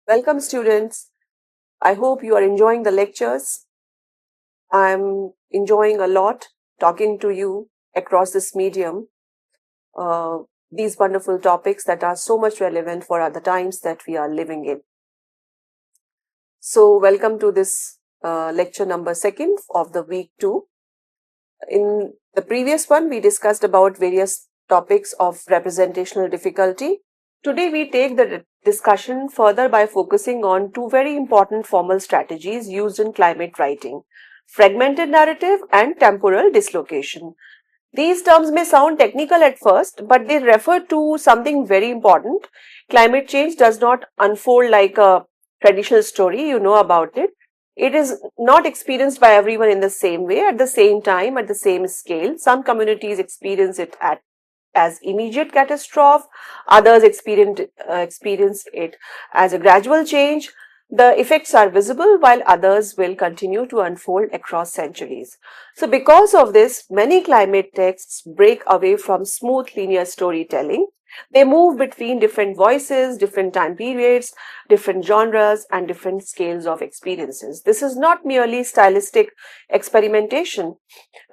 Welcome students. I hope you are enjoying the lectures. I'm enjoying a lot talking to you across this medium, uh, these wonderful topics that are so much relevant for the times that we are living in. So welcome to this lecture number 2 of the week 2. In the previous one, we discussed about various topics of representational difficulty. Today, we take the discussion further by focusing on two very important formal strategies used in climate writing: fragmented narrative and temporal dislocation. These terms may sound technical at first, but they refer to something very important. Climate change does not unfold like a traditional story, you know about it. It is not experienced by everyone in the same way, at the same time, at the same scale. Some communities experience it as immediate catastrophe, others experience it as a gradual change. The effects are visible while others will continue to unfold across centuries. So because of this, many climate texts break away from smooth linear storytelling. They move between different voices, different time periods, different genres, and different scales of experiences. This is not merely stylistic experimentation.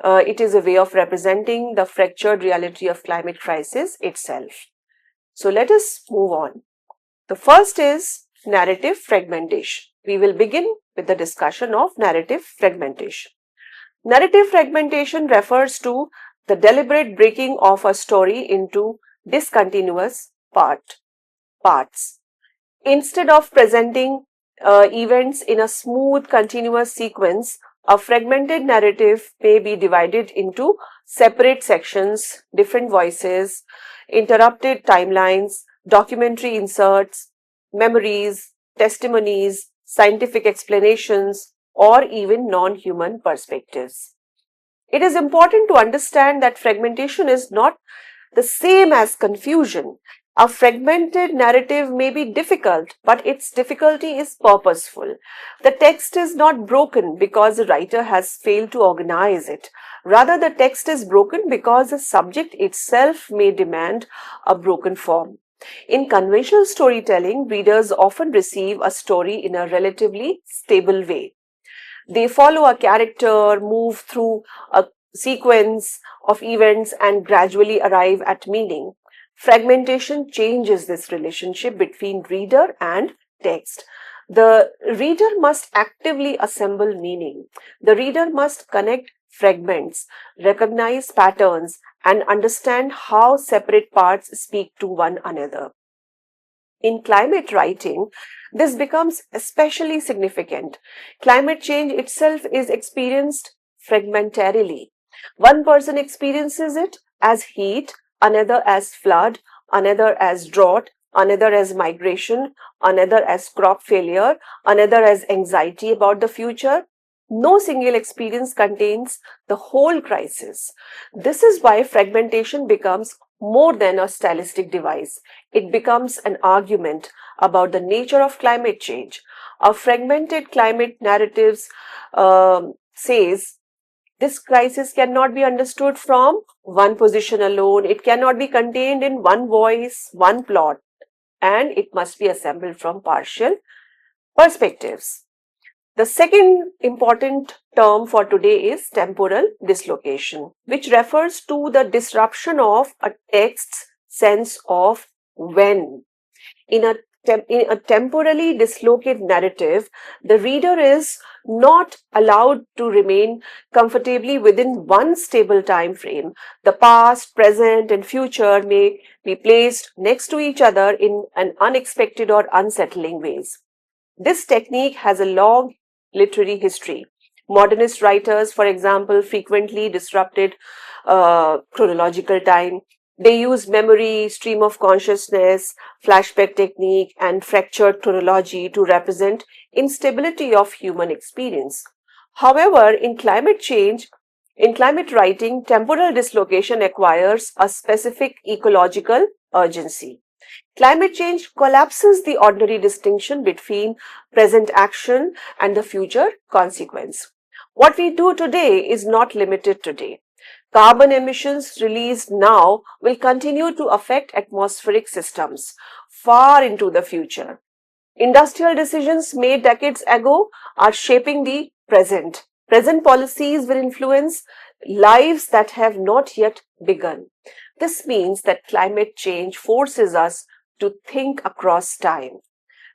It is a way of representing the fractured reality of climate crisis itself. So let us move on. The first is narrative fragmentation. We will begin with the discussion of narrative fragmentation. Narrative fragmentation refers to the deliberate breaking of a story into discontinuous parts. Instead of presenting events in a smooth, continuous sequence, a fragmented narrative may be divided into separate sections, different voices, interrupted timelines, documentary inserts, memories, testimonies, scientific explanations, or even non-human perspectives. It is important to understand that fragmentation is not the same as confusion. A fragmented narrative may be difficult, but its difficulty is purposeful. The text is not broken because the writer has failed to organize it. Rather, the text is broken because the subject itself may demand a broken form. In conventional storytelling, readers often receive a story in a relatively stable way. They follow a character, move through a sequence of events, and gradually arrive at meaning. Fragmentation changes this relationship between reader and text. The reader must actively assemble meaning. The reader must connect fragments, recognize patterns, and understand how separate parts speak to one another. In climate writing, this becomes especially significant. Climate change itself is experienced fragmentarily. One person experiences it as heat, another as flood, another as drought, another as migration, another as crop failure, another as anxiety about the future. No single experience contains the whole crisis. This is why fragmentation becomes more than a stylistic device. It becomes an argument about the nature of climate change. A fragmented climate narratives says this crisis cannot be understood from one position alone. It cannot be contained in one voice, one plot, and it must be assembled from partial perspectives. The second important term for today is temporal dislocation, which refers to the disruption of a text's sense of when. In a temporally dislocated narrative, the reader is not allowed to remain comfortably within one stable time frame. The past, present, and future may be placed next to each other in an unexpected or unsettling ways. This technique has a long literary history. Modernist writers, for example, frequently disrupted chronological time. They used memory, stream of consciousness, flashback technique, and fractured chronology to represent instability of human experience. However, in climate writing, temporal dislocation acquires a specific ecological urgency. Climate change collapses the ordinary distinction between present action and the future consequence. What we do today is not limited today. Carbon emissions released now will continue to affect atmospheric systems far into the future. Industrial decisions made decades ago are shaping the present. Present policies will influence lives that have not yet begun. This means that climate change forces us to think across time.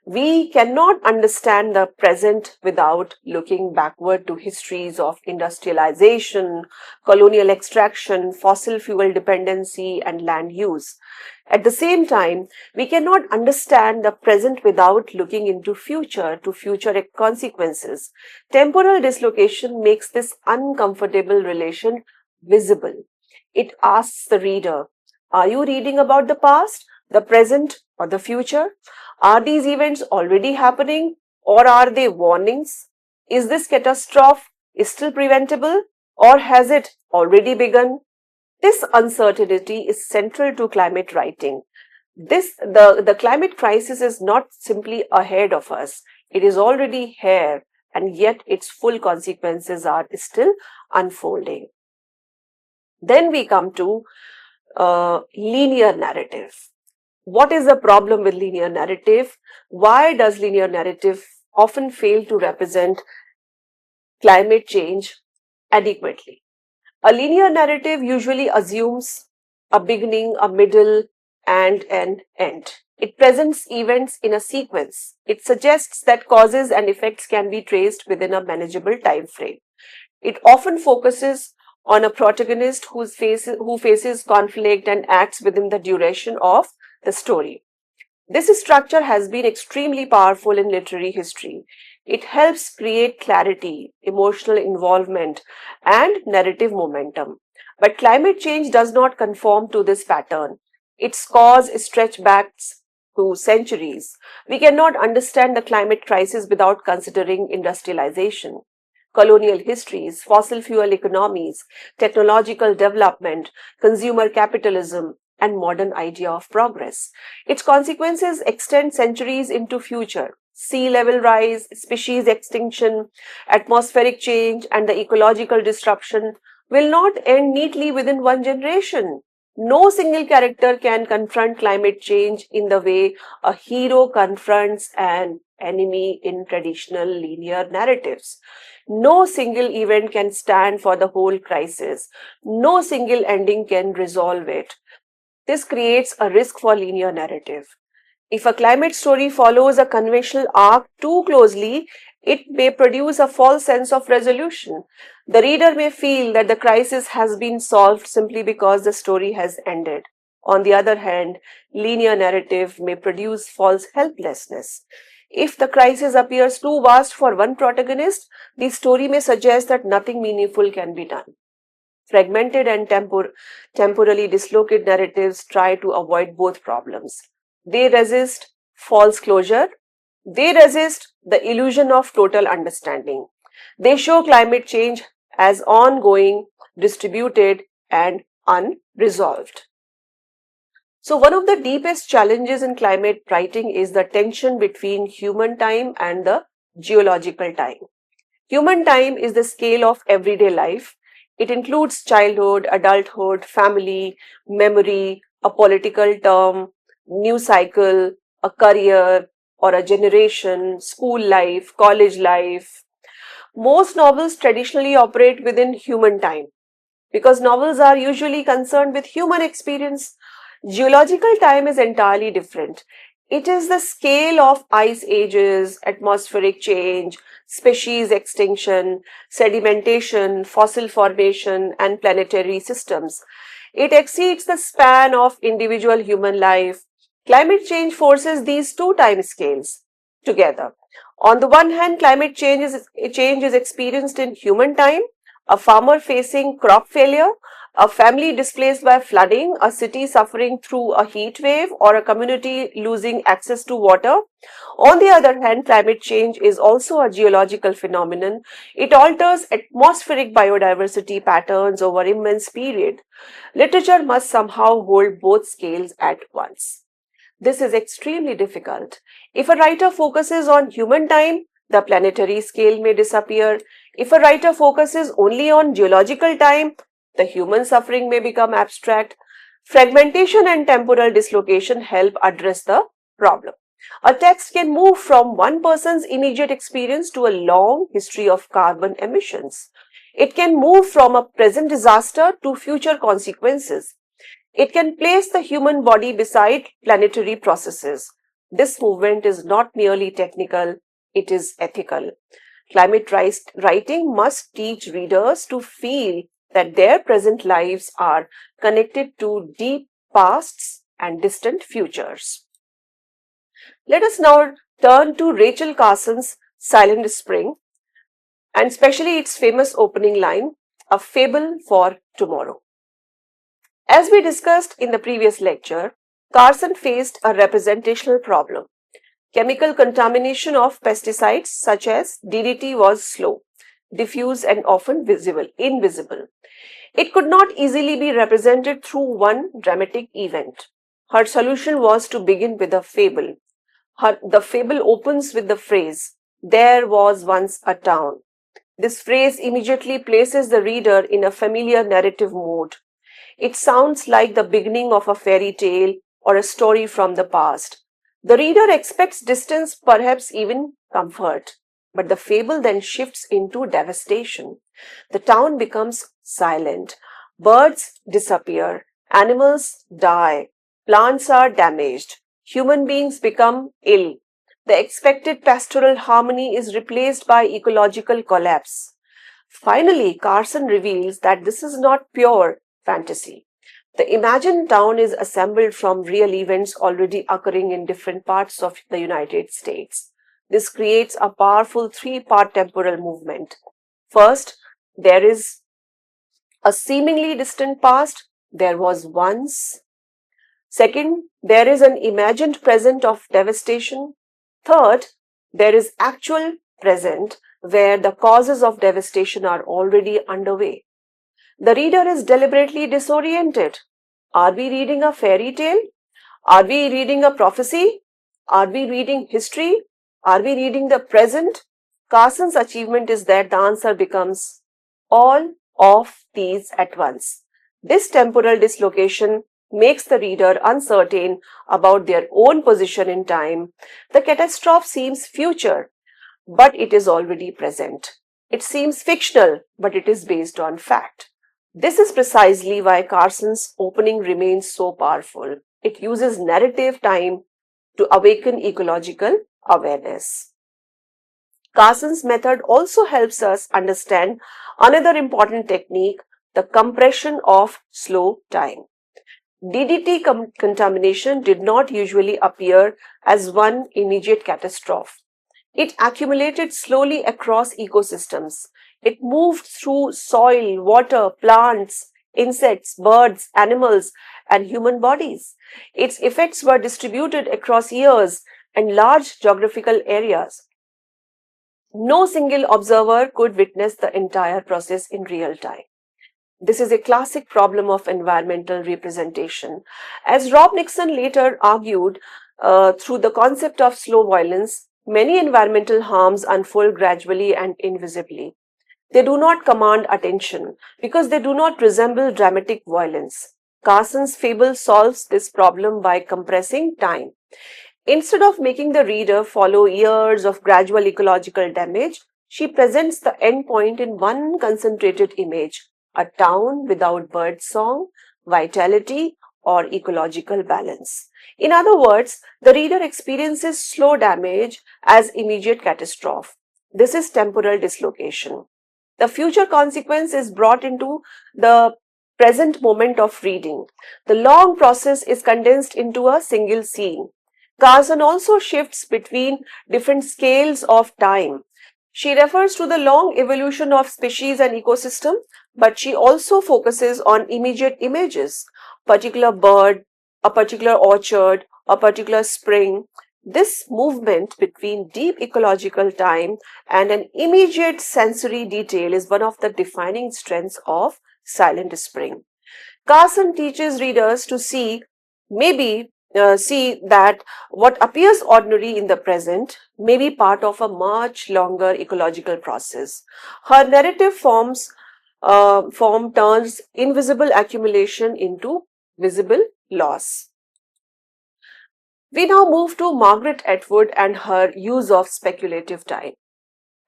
We cannot understand the present without looking backward to histories of industrialization, colonial extraction, fossil fuel dependency, and land use. At the same time, we cannot understand the present without looking into future to future consequences. Temporal dislocation makes this uncomfortable relation visible. It asks the reader, are you reading about the past, the present, or the future? Are these events already happening or are they warnings? Is this catastrophe still preventable or has it already begun? This uncertainty is central to climate writing. The climate crisis is not simply ahead of us, it is already here, and yet its full consequences are still unfolding. Then we come to linear narrative. What is the problem with linear narrative? Why does linear narrative often fail to represent climate change adequately? A linear narrative usually assumes a beginning, a middle, and an end. It presents events in a sequence. It suggests that causes and effects can be traced within a manageable time frame. It often focuses on a protagonist who faces conflict and acts within the duration of the story. This structure has been extremely powerful in literary history. It helps create clarity, emotional involvement, and narrative momentum. But climate change does not conform to this pattern. Its cause stretch back to centuries. We cannot understand the climate crisis without considering industrialization, colonial histories, fossil fuel economies, technological development, consumer capitalism, and modern idea of progress. Its consequences extend centuries into future. Sea level rise, species extinction, atmospheric change, and the ecological disruption will not end neatly within one generation. No single character can confront climate change in the way a hero confronts an enemy in traditional linear narratives. No single event can stand for the whole crisis. No single ending can resolve it. This creates a risk for linear narrative. If a climate story follows a conventional arc too closely, it may produce a false sense of resolution. The reader may feel that the crisis has been solved simply because the story has ended. On the other hand, linear narrative may produce false helplessness. If the crisis appears too vast for one protagonist, the story may suggest that nothing meaningful can be done. Fragmented and temporally dislocated narratives try to avoid both problems. They resist false closure. They resist the illusion of total understanding. They show climate change as ongoing, distributed, and unresolved. So, one of the deepest challenges in climate writing is the tension between human time and the geological time. Human time is the scale of everyday life. It includes childhood, adulthood, family, memory, a political term, new cycle, a career, or a generation, school life, college life. Most novels traditionally operate within human time because novels are usually concerned with human experience. Geological time is entirely different. It is the scale of ice ages, atmospheric change, species extinction, sedimentation, fossil formation, and planetary systems. It exceeds the span of individual human life. Climate change forces these two time scales together. On the one hand, change is experienced in human time, a farmer facing crop failure, a family displaced by flooding, a city suffering through a heat wave, or a community losing access to water. On the other hand, climate change is also a geological phenomenon. It alters atmospheric biodiversity patterns over immense period. Literature must somehow hold both scales at once. This is extremely difficult. If a writer focuses on human time, the planetary scale may disappear. If a writer focuses only on geological time, the human suffering may become abstract. Fragmentation and temporal dislocation help address the problem. A text can move from one person's immediate experience to a long history of carbon emissions. It can move from a present disaster to future consequences. It can place the human body beside planetary processes. This movement is not merely technical, it is ethical. Climate writing must teach readers to feel that their present lives are connected to deep pasts and distant futures. Let us now turn to Rachel Carson's Silent Spring, and especially its famous opening line, A Fable for Tomorrow. As we discussed in the previous lecture, Carson faced a representational problem. Chemical contamination of pesticides such as DDT was slow, diffuse and often invisible. It could not easily be represented through one dramatic event. Her solution was to begin with a fable. The fable opens with the phrase, "There was once a town." This phrase immediately places the reader in a familiar narrative mode. It sounds like the beginning of a fairy tale or a story from the past. The reader expects distance, perhaps even comfort. But the fable then shifts into devastation. The town becomes silent. Birds disappear. Animals die. Plants are damaged. Human beings become ill. The expected pastoral harmony is replaced by ecological collapse. Finally, Carson reveals that this is not pure fantasy. The imagined town is assembled from real events already occurring in different parts of the United States. This creates a powerful three-part temporal movement. First, there is a seemingly distant past. There was once. Second, there is an imagined present of devastation. Third, there is actual present where the causes of devastation are already underway. The reader is deliberately disoriented. Are we reading a fairy tale? Are we reading a prophecy? Are we reading history? Are we reading the present? Carson's achievement is that the answer becomes all of these at once. This temporal dislocation makes the reader uncertain about their own position in time. The catastrophe seems future, but it is already present. It seems fictional, but it is based on fact. This is precisely why Carson's opening remains so powerful. It uses narrative time to awaken ecological awareness. Carson's method also helps us understand another important technique, the compression of slow time. DDT contamination did not usually appear as one immediate catastrophe. It accumulated slowly across ecosystems. It moved through soil, water, plants, insects, birds, animals, and human bodies. Its effects were distributed across years and large geographical areas. No single observer could witness the entire process in real time. This is a classic problem of environmental representation. As Rob Nixon later argued, through the concept of slow violence, many environmental harms unfold gradually and invisibly. They do not command attention because they do not resemble dramatic violence. Carson's fable solves this problem by compressing time. Instead of making the reader follow years of gradual ecological damage, she presents the end point in one concentrated image, a town without bird song, vitality, or ecological balance. In other words, the reader experiences slow damage as immediate catastrophe. This is temporal dislocation. The future consequence is brought into the present moment of reading. The long process is condensed into a single scene. Carson also shifts between different scales of time. She refers to the long evolution of species and ecosystem, but she also focuses on immediate images, particular bird, a particular orchard, a particular spring. This movement between deep ecological time and an immediate sensory detail is one of the defining strengths of Silent Spring. Carson teaches readers to see that what appears ordinary in the present may be part of a much longer ecological process. Her narrative form turns invisible accumulation into visible loss. We now move to Margaret Atwood and her use of speculative time.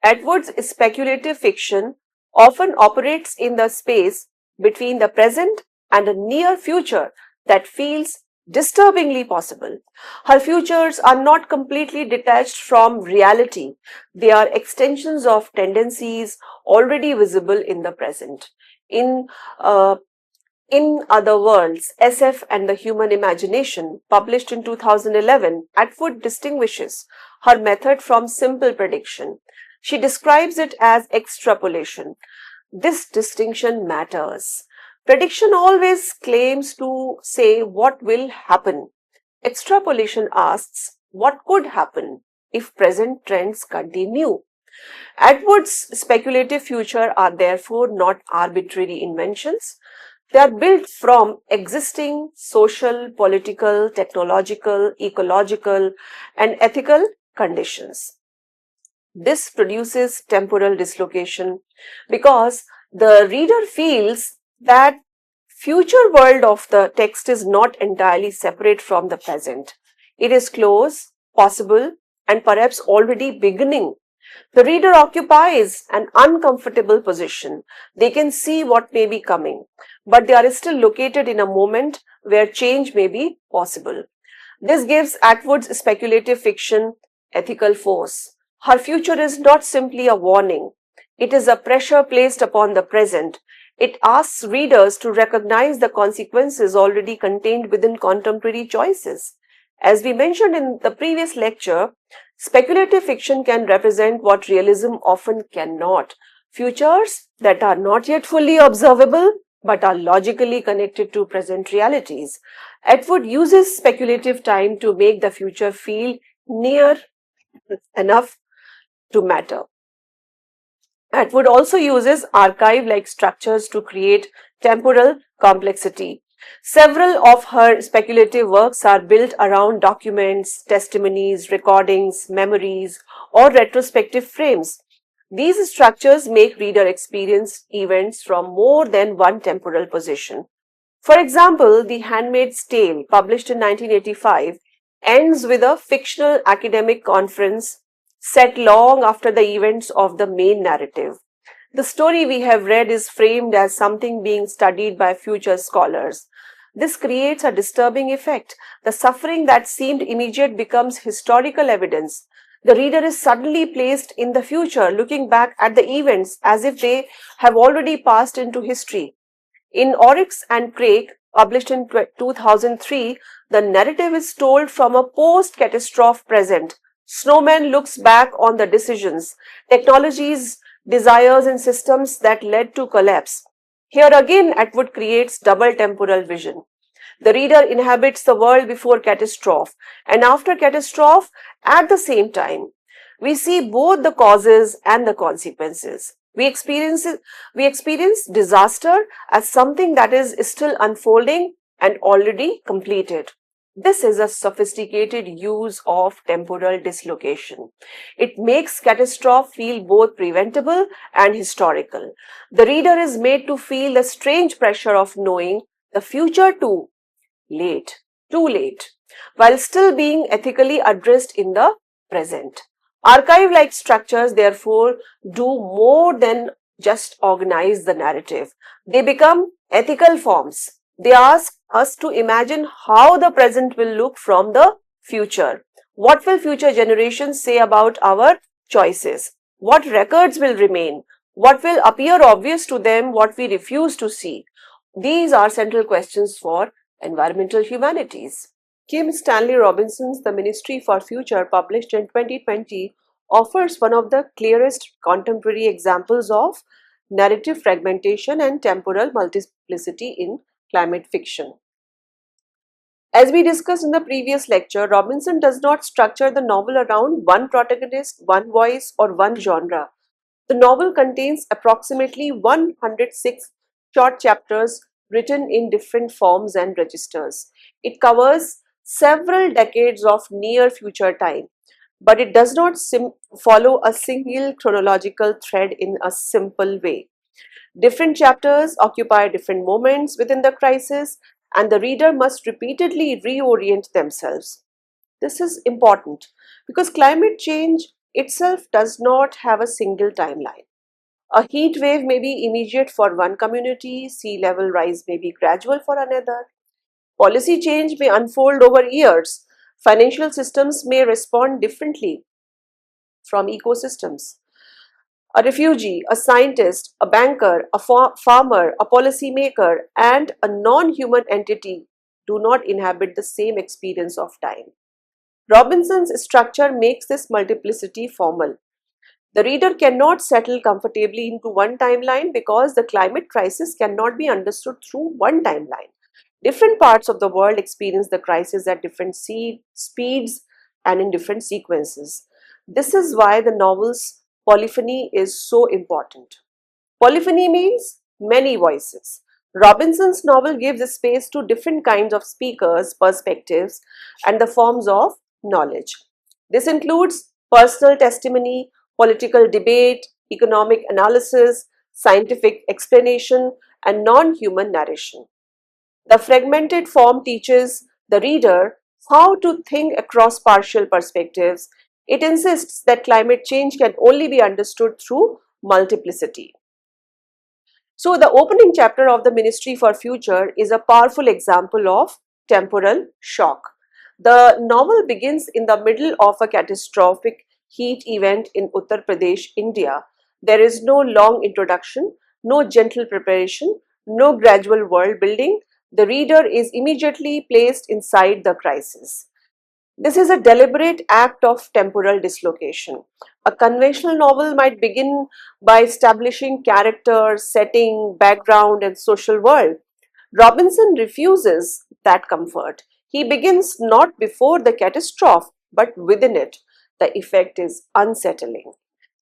Atwood's speculative fiction often operates in the space between the present and a near future that feels disturbingly possible. Her futures are not completely detached from reality, they are extensions of tendencies already visible in the present. In uh, in Other Worlds, SF and the Human Imagination, published in 2011, Atwood distinguishes her method from simple prediction. She describes it as extrapolation. This distinction matters. Prediction always claims to say what will happen. Extrapolation asks what could happen if present trends continue. Atwood's speculative future are therefore not arbitrary inventions. They are built from existing social, political, technological, ecological, and ethical conditions. This produces temporal dislocation because the reader feels that future world of the text is not entirely separate from the present. It is close, possible, and perhaps already beginning. The reader occupies an uncomfortable position. They can see what may be coming, but they are still located in a moment where change may be possible. This gives Atwood's speculative fiction ethical force. Her future is not simply a warning, it is a pressure placed upon the present. It asks readers to recognize the consequences already contained within contemporary choices. As we mentioned in the previous lecture, speculative fiction can represent what realism often cannot. Futures that are not yet fully observable but are logically connected to present realities. Atwood uses speculative time to make the future feel near enough to matter. Atwood also uses archive-like structures to create temporal complexity. Several of her speculative works are built around documents, testimonies, recordings, memories, or retrospective frames. These structures make reader experience events from more than one temporal position. For example, The Handmaid's Tale, published in 1985, ends with a fictional academic conference set long after the events of the main narrative. The story we have read is framed as something being studied by future scholars. This creates a disturbing effect. The suffering that seemed immediate becomes historical evidence. The reader is suddenly placed in the future, looking back at the events as if they have already passed into history. In Oryx and Crake, published in 2003, the narrative is told from a post-catastrophe present. Snowman looks back on the decisions, technologies, desires, and systems that led to collapse. Here again, Atwood creates double temporal vision. The reader inhabits the world before catastrophe and after catastrophe at the same time. We see both the causes and the consequences. We experience disaster as something that is still unfolding and already completed. This is a sophisticated use of temporal dislocation. It makes catastrophe feel both preventable and historical. The reader is made to feel the strange pressure of knowing the future late, too late, while still being ethically addressed in the present. Archive-like structures, therefore, do more than just organize the narrative. They become ethical forms. They ask us to imagine how the present will look from the future. What will future generations say about our choices? What records will remain? What will appear obvious to them, what we refuse to see? These are central questions for environmental humanities. Kim Stanley Robinson's The Ministry for Future, published in 2020, offers one of the clearest contemporary examples of narrative fragmentation and temporal multiplicity in climate fiction. As we discussed in the previous lecture, Robinson does not structure the novel around one protagonist, one voice, or one genre. The novel contains approximately 106 short chapters written in different forms and registers. It covers several decades of near future time, but it does not follow a single chronological thread in a simple way. Different chapters occupy different moments within the crisis, and the reader must repeatedly reorient themselves. This is important because climate change itself does not have a single timeline. A heat wave may be immediate for one community, sea level rise may be gradual for another. Policy change may unfold over years. Financial systems may respond differently from ecosystems. A refugee, a scientist, a banker, a farmer, a policymaker, and a non human entity do not inhabit the same experience of time. Robinson's structure makes this multiplicity formal. The reader cannot settle comfortably into one timeline because the climate crisis cannot be understood through one timeline. Different parts of the world experience the crisis at different speeds and in different sequences. This is why the novel's polyphony is so important. Polyphony means many voices. Robinson's novel gives space to different kinds of speakers, perspectives, and the forms of knowledge. This includes personal testimony, political debate, economic analysis, scientific explanation, and non human narration. The fragmented form teaches the reader how to think across partial perspectives. It insists that climate change can only be understood through multiplicity. So, the opening chapter of the Ministry for Future is a powerful example of temporal shock. The novel begins in the middle of a catastrophic heat event in Uttar Pradesh, India. There is no long introduction, no gentle preparation, no gradual world building. The reader is immediately placed inside the crisis. This is a deliberate act of temporal dislocation. A conventional novel might begin by establishing character, setting, background, and social world. Robinson refuses that comfort. He begins not before the catastrophe, but within it. The effect is unsettling.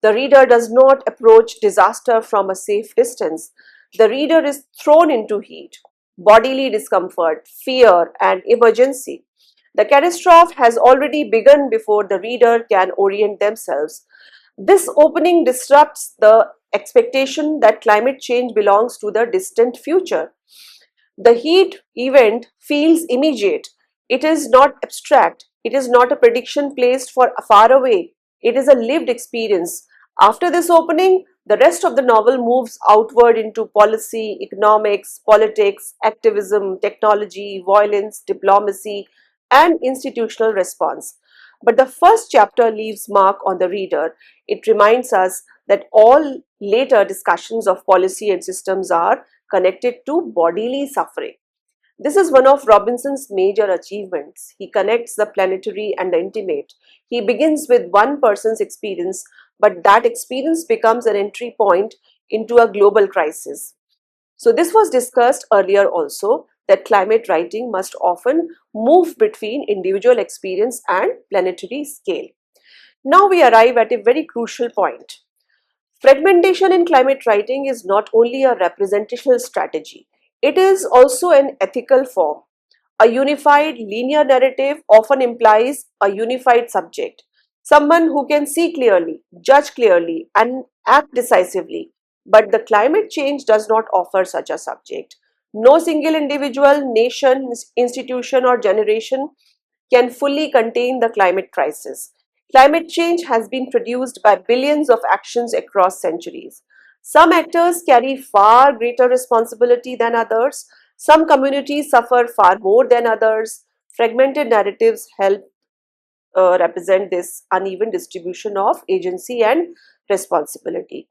The reader does not approach disaster from a safe distance. The reader is thrown into heat, bodily discomfort, fear, and emergency. The catastrophe has already begun before the reader can orient themselves. This opening disrupts the expectation that climate change belongs to the distant future. The heat event feels immediate. It is not abstract. It is not a prediction placed for far away. It is a lived experience. After this opening, the rest of the novel moves outward into policy, economics, politics, activism, technology, violence, diplomacy, and institutional response. But the first chapter leaves mark on the reader. It reminds us that all later discussions of policy and systems are connected to bodily suffering. This is one of Robinson's major achievements. He connects the planetary and the intimate. He begins with one person's experience, but that experience becomes an entry point into a global crisis. So, this was discussed earlier also that climate writing must often move between individual experience and planetary scale. Now we arrive at a very crucial point. Fragmentation in climate writing is not only a representational strategy, it is also an ethical form. A unified linear narrative often implies a unified subject, someone who can see clearly, judge clearly, and act decisively. But the climate change does not offer such a subject. No single individual, nation, institution, or generation can fully contain the climate crisis. Climate change has been produced by billions of actions across centuries. Some actors carry far greater responsibility than others. Some communities suffer far more than others. Fragmented narratives help represent this uneven distribution of agency and responsibility.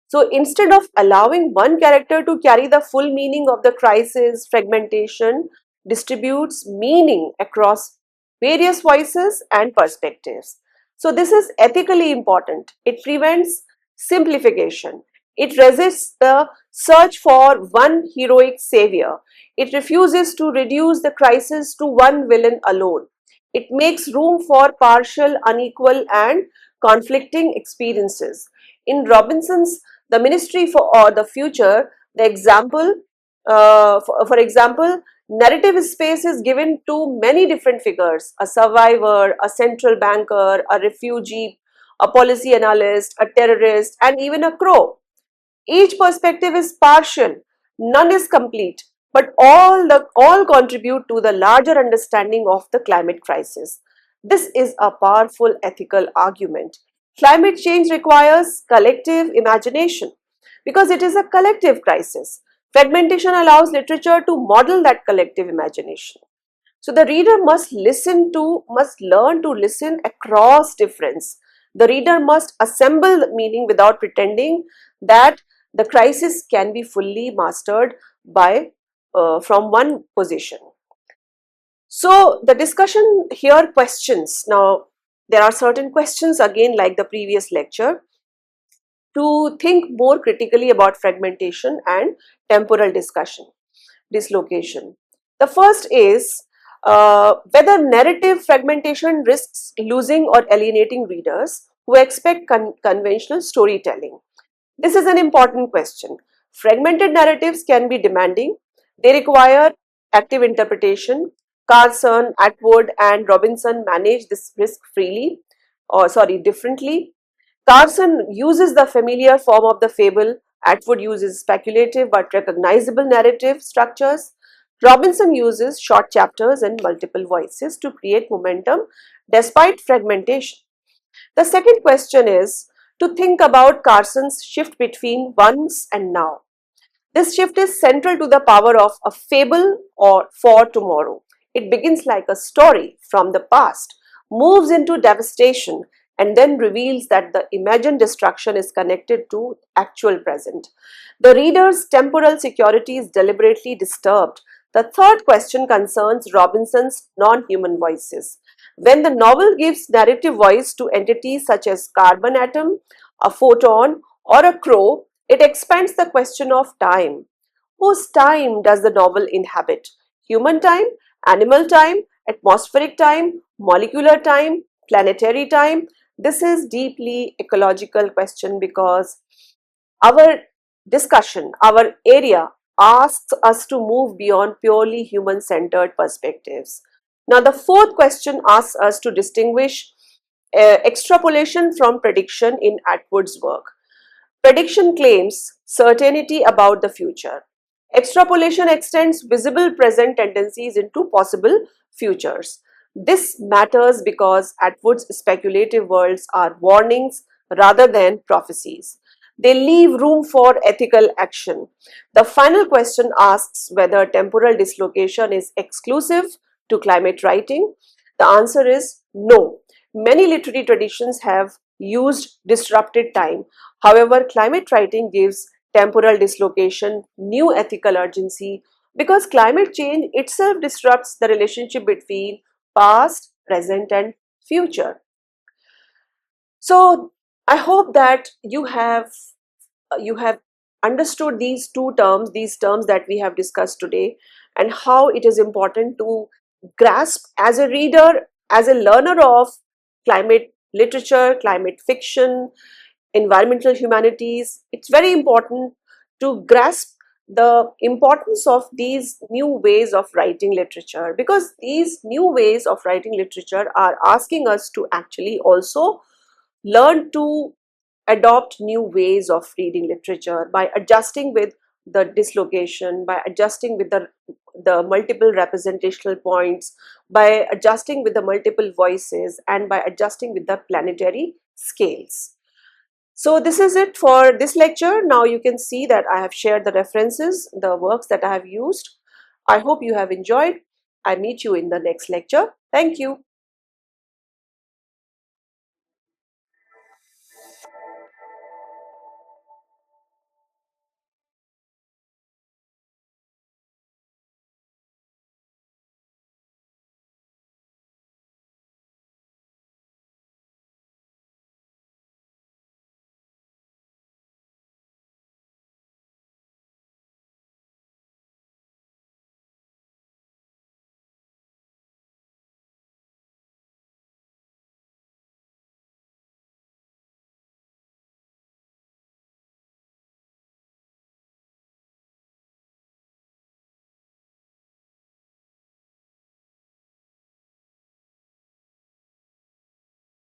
So instead of allowing one character to carry the full meaning of the crisis, fragmentation distributes meaning across various voices and perspectives. So this is ethically important. It prevents simplification. It resists the search for one heroic savior. It refuses to reduce the crisis to one villain alone. It makes room for partial, unequal, and conflicting experiences. In Robinson's The Ministry for the Future, the example, for example, narrative space is given to many different figures: a survivor, a central banker, a refugee, a policy analyst, a terrorist, and even a crow. Each perspective is partial, none is complete, but all contribute to the larger understanding of the climate crisis. This is a powerful ethical argument. Climate change requires collective imagination because it is a collective crisis. Fragmentation allows literature to model that collective imagination. So the reader must learn to listen across difference. The reader must assemble the meaning without pretending that the crisis can be fully mastered by from one position. So the discussion here questions. Now there are certain questions again like the previous lecture to think more critically about fragmentation and temporal dislocation. The first is whether narrative fragmentation risks losing or alienating readers who expect conventional storytelling. This is an important question. Fragmented narratives can be demanding. They require active interpretation. Carson, Atwood, and Robinson manage this risk differently. Carson uses the familiar form of the fable. Atwood uses speculative but recognizable narrative structures. Robinson uses short chapters and multiple voices to create momentum despite fragmentation. The second question is to think about Carson's shift between once and now. This shift is central to the power of a fable or for tomorrow. It begins like a story from the past, moves into devastation, and then reveals that the imagined destruction is connected to actual present. The reader's temporal security is deliberately disturbed. The third question concerns Robinson's non-human voices. When the novel gives narrative voice to entities such as carbon atom, a photon, or a crow, it expands the question of time. Whose time does the novel inhabit? Human time, animal time, atmospheric time, molecular time, planetary time? This is deeply ecological question because our discussion, our area asks us to move beyond purely human-centered perspectives. Now, the fourth question asks us to distinguish extrapolation from prediction in Atwood's work. Prediction claims certainty about the future. Extrapolation extends visible present tendencies into possible futures. This matters because Atwood's speculative worlds are warnings rather than prophecies. They leave room for ethical action. The final question asks whether temporal dislocation is exclusive to climate writing. The answer is no. Many literary traditions have used disrupted time. However, climate writing gives temporal dislocation new ethical urgency because climate change itself disrupts the relationship between past, present, and future. So, I hope that you have understood these terms that we have discussed today, and how it is important to grasp as a reader, as a learner of climate literature, climate fiction, environmental humanities. It's very important to grasp the importance of these new ways of writing literature, because these new ways of writing literature are asking us to actually also learn to adopt new ways of reading literature by adjusting with the dislocation, by adjusting with the multiple representational points, by adjusting with the multiple voices, and by adjusting with the planetary scales. So this is it for this lecture. Now you can see that I have shared the references, the works that I have used. I hope you have enjoyed. I meet you in the next lecture. Thank you.